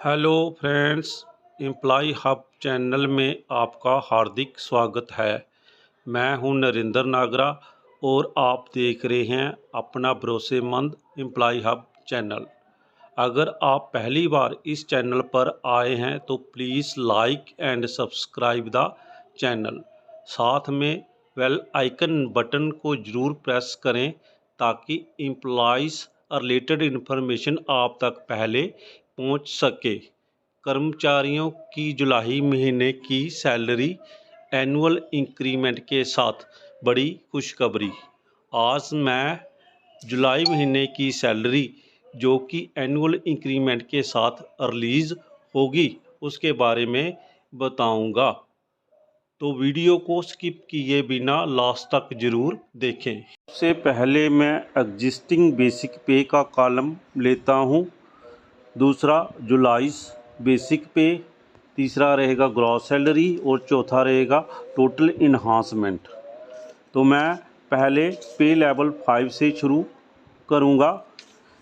Hello friends, employ hub channel में आपका हार्दिक स्वागत है। मैं हूं नरेंद्र नागरा और आप देख रहे हैं अपना भरोसेमंद एम्प्लॉय हब चैनल। अगर आप पहली बार इस चैनल पर आए हैं तो please like and subscribe the channel. साथ में बेल आइकन बटन को ज़रूर प्रेस करें ताकि एम्प्लॉयज़ रिलेटेड इन्फॉर्मेशन आप तक पहले पहुंच सके। कर्मचारियों की जुलाई महीने की सैलरी एनुअल इंक्रीमेंट के साथ बड़ी खुशखबरी। आज मैं जुलाई महीने की सैलरी जो कि एनुअल इंक्रीमेंट के साथ रिलीज़ होगी उसके बारे में बताऊंगा, तो वीडियो को स्किप किए बिना लास्ट तक ज़रूर देखें। सबसे पहले मैं एग्जिस्टिंग बेसिक पे का कॉलम लेता हूं, दूसरा जुलाई बेसिक पे, तीसरा रहेगा ग्रॉस सैलरी और चौथा रहेगा टोटल इन्हांसमेंट। तो मैं पहले पे लेवल 5 से शुरू करूंगा,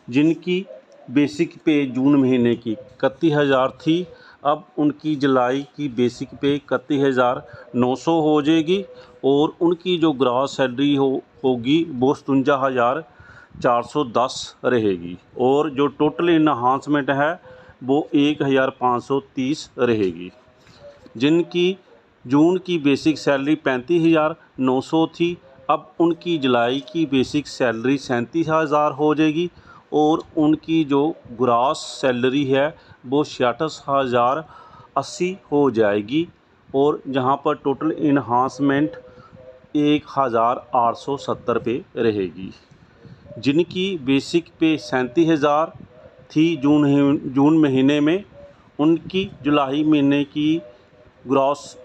जिनकी बेसिक पे जून महीने की 31,000 थी। अब उनकी जुलाई की बेसिक पे 31,900 हो जाएगी और उनकी जो ग्रॉस सैलरी होगी वो 57,410 रहेगी और जो टोटल इन्हांसमेंट है वो 1,530 रहेगी। जिनकी जून की बेसिक सैलरी 35,900 थी, अब उनकी जुलाई की बेसिक सैलरी 37,000 हो जाएगी और उनकी जो ग्रॉस सैलरी है वो 66,080 हो जाएगी और जहां पर टोटल इन्हांसमेंट 1,870 पे रहेगी। जिनकी बेसिक पे 37,000 थी जून महीने में, उनकी जुलाई महीने की ग्रॉस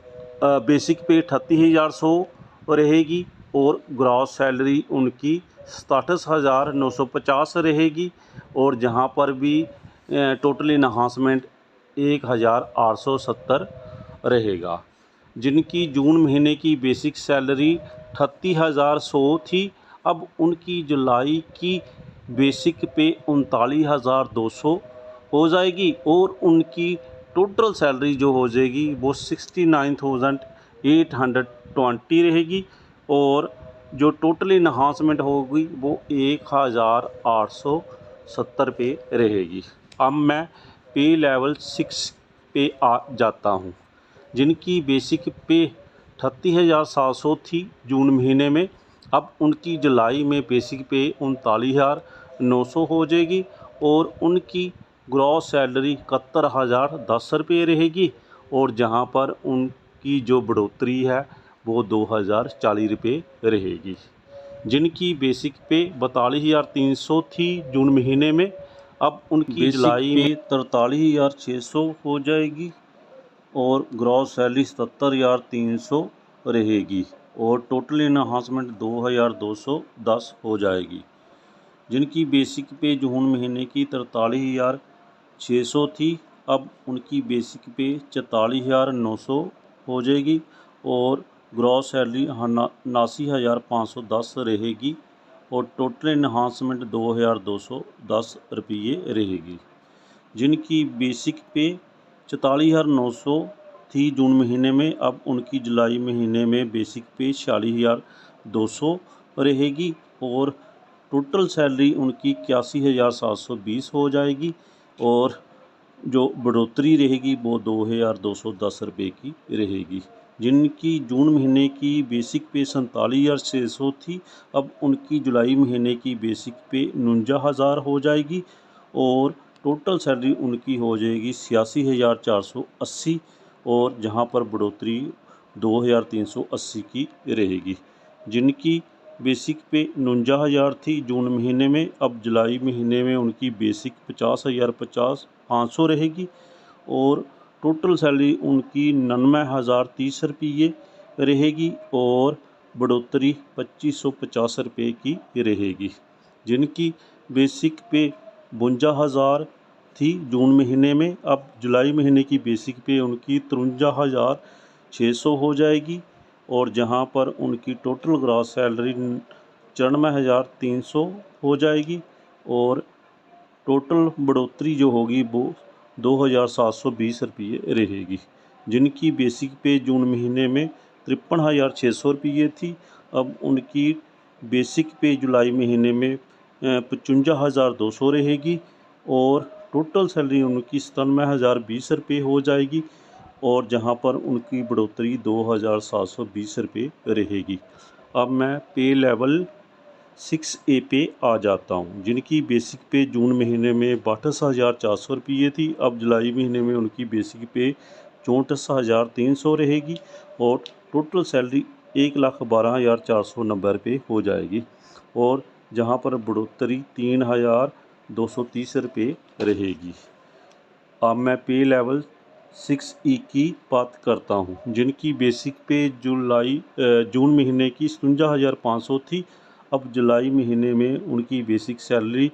बेसिक पे 38,100 रहेगी और ग्रॉस सैलरी उनकी 67,950 रहेगी और जहां पर भी टोटल इन्हांसमेंट 1,870 रहेगा। जिनकी जून महीने की बेसिक सैलरी 38,100 थी, अब उनकी जुलाई की बेसिक पे 39,200 हो जाएगी और उनकी टोटल सैलरी जो हो जाएगी वो 69,820 रहेगी और जो टोटल इन्हांसमेंट होगी वो 1,870 पे रहेगी। अब मैं पे लेवल 6 पे आ जाता हूँ, जिनकी बेसिक पे 38,700 थी जून महीने में, अब उनकी जुलाई में बेसिक पे 39,900 हो जाएगी और उनकी ग्रॉस सैलरी 71,010 रुपये रहेगी और जहां पर उनकी जो बढ़ोतरी है वो 2,040 रुपये रहेगी। जिनकी बेसिक पे 42,300 थी जून महीने में, अब उनकी जुलाई में 43,600 हो जाएगी और ग्रॉस सैलरी 77,300 रहेगी और टोटल इन्हांसमेंट 2,210 हो जाएगी। जिनकी बेसिक पे जून महीने की 43,600 थी, अब उनकी बेसिक पे 44,900 हो जाएगी और ग्रॉस सैलरी 79,510 रहेगी और टोटल इन्हांसमेंट 2,210 रुपये रहेगी। जिनकी बेसिक पे 44,900 थी जून महीने में, अब उनकी जुलाई महीने में बेसिक पे 46,200 रहेगी और टोटल सैलरी उनकी 81,720 हो जाएगी और जो बढ़ोतरी रहेगी वो 2,210 रुपये की रहेगी। जिनकी जून महीने की बेसिक पे 47,600 थी, अब उनकी जुलाई महीने की बेसिक पे 49,000 हो जाएगी और टोटल सैलरी उनकी हो जाएगी 86,480 और जहां पर बढ़ोतरी 2,380 की रहेगी। जिनकी बेसिक पे 49,000 थी जून महीने में, अब जुलाई महीने में उनकी बेसिक 50,500 रहेगी और टोटल सैलरी उनकी 99,030 रुपये रहेगी और बढ़ोतरी 2,550 रुपये की रहेगी। जिनकी बेसिक पे 52,000 थी जून महीने में, अब जुलाई महीने की बेसिक पे उनकी 53,600 हो जाएगी और जहां पर उनकी टोटल ग्रॉस सैलरी 94,300 हो जाएगी और टोटल बढ़ोतरी जो होगी वो 2,720 रुपये रहेगी। जिनकी बेसिक पे जून महीने में 53,600 रुपये थी, अब उनकी बेसिक पे जुलाई महीने में 55,200 रहेगी और टोटल सैलरी उनकी 97,020 रुपये हो जाएगी और जहां पर उनकी बढ़ोतरी 2,720 रुपये रहेगी। अब मैं पे लेवल 6A पे आ जाता हूं। जिनकी बेसिक पे जून महीने में 62,400 रुपये थी, अब जुलाई महीने में उनकी बेसिक पे 64,300 रहेगी और टोटल सैलरी 1,12,490 रुपये हो जाएगी और जहां पर बढ़ोतरी 3,230 रुपये रहेगी। अब मैं पे लेवल 6E की बात करता हूँ। जिनकी बेसिक पे जून महीने की 57,500 थी, अब जुलाई महीने में उनकी बेसिक सैलरी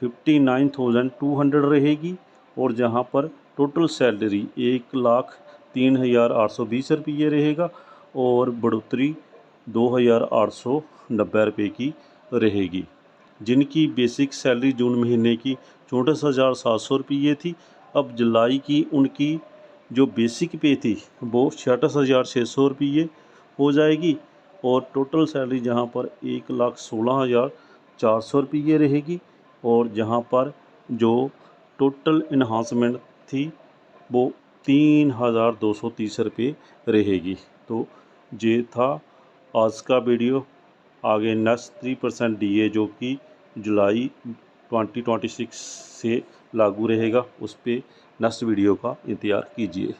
59,200 रहेगी और जहां पर टोटल सैलरी 1,03,820 रुपये रहेगा और बढ़ोतरी 2,890 रुपये की रहेगी। जिनकी बेसिक सैलरी जून महीने की 64,700 रुपये थी, अब जुलाई की उनकी जो बेसिक पे थी वो 66,600 रुपये हो जाएगी और टोटल सैलरी जहां पर 1,16,400 रुपये रहेगी और जहां पर जो टोटल इन्हांसमेंट थी वो 3,230 रुपये रहेगी। तो ये था आज का वीडियो। आगे नेक्स्ट 3% DA जो कि जुलाई 2026 से लागू रहेगा, उस पर नेक्स्ट वीडियो का इंतज़ार कीजिए।